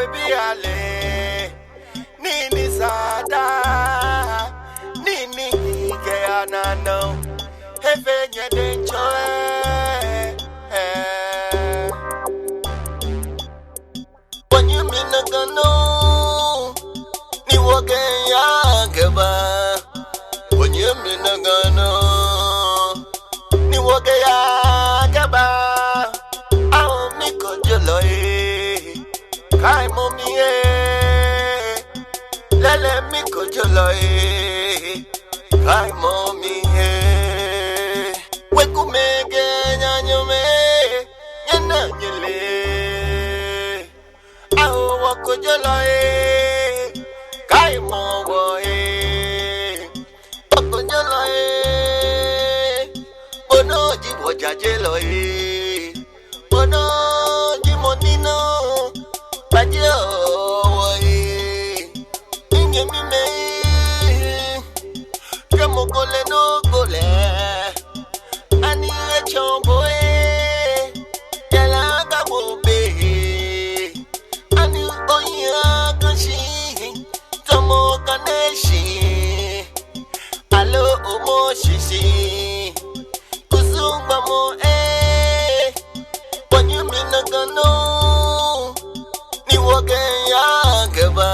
we be ale. Nini sada. Nini ke anano. Hefe nye denchoe. When you mean a gano. Ni woke ya geba. When you mean a gano. Ni woke ya geba. Ao mi kojoloi. Kai momi lele mi kojoloi. Kai momi we kumege nyanyome nyana nyele. Ao wakojoloi. Kai mo boy. Wakojoloi. Bono jibo jajeloi. Bono jimonino. Bajo woi. Inge mime. Kamo gole no gole. Ani echombo Yala gabo be. Ani oya kanshi. Tomo kaneshi. Alo omo shishi. Kuzumba mo When you mean a gano. Ni woke ya geba.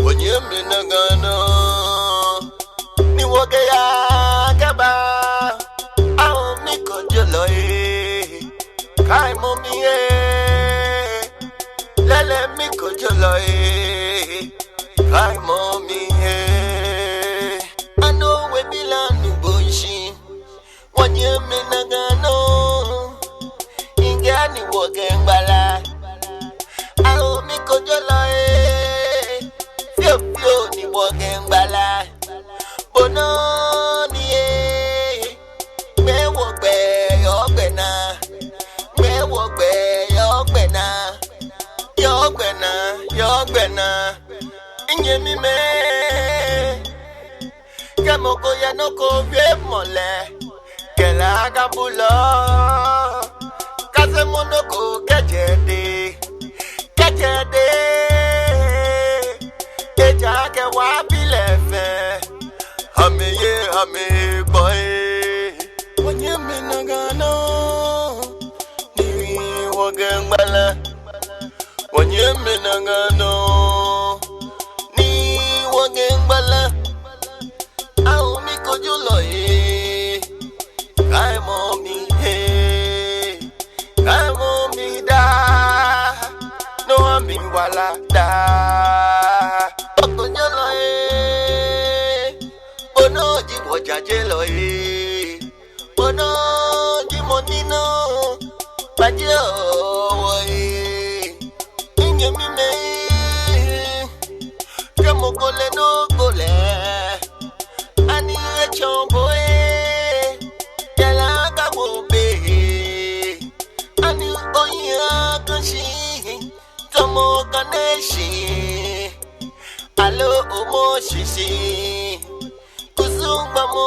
When you mean a gano. Ni woke ya geba. Ao mi kojoloi. Kai momi lele mi kojoloi. Kai momi I know we belong to Bunshi. When you mean a gano. Ingani woke mbala. Ao mi kojoloi. Fio fio ni woke mbala. Bono ni me wogbe yogbena. Me wogbe yogbena. Yogbena. Inye mi me. Kamoko ya no ko vie mole. Kela gabulo. Kaze monoko kejede. Keja ke wabile fe. Hame boy. When you mean a gano. Ni wogengbala. When you mean a gano. Ni wogengbala. Ao mi kojoloi. Kai momi Kai momi da. No ami wala da. Kojoloi. Bono jibo jajeloi. Bono jimonino. Bajo woi. Inge mime. Kamo gole no gole. Ani echombo Yala gabo be. Ani oya kanshi. Tomo kaneshi. Alo omo shishi. Kuzumba mo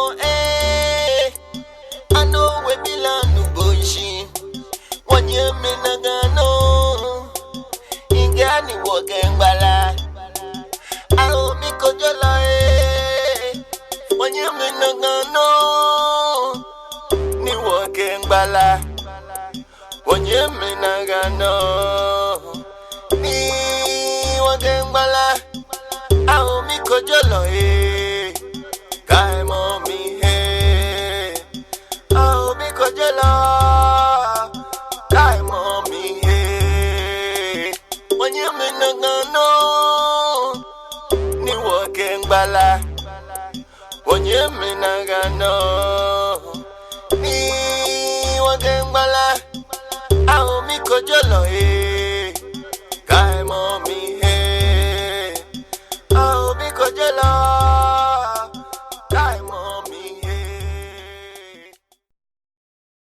I know we belong to Bunshi. When you mean a gano. Ingani woke mbala. Ao mi kojoloi. When you mean a gano. Ni woke mbala. When you mean a gano. Ni woke mbala. Ao mi kojoloi. Kai momi Ao mi kojoloi. Kai momi When you mean a gano. Ni woke mbala. When you mean a gano. Ni woke mbala. Ao mi kojoloi. Kai momi Ao mi kojoloi.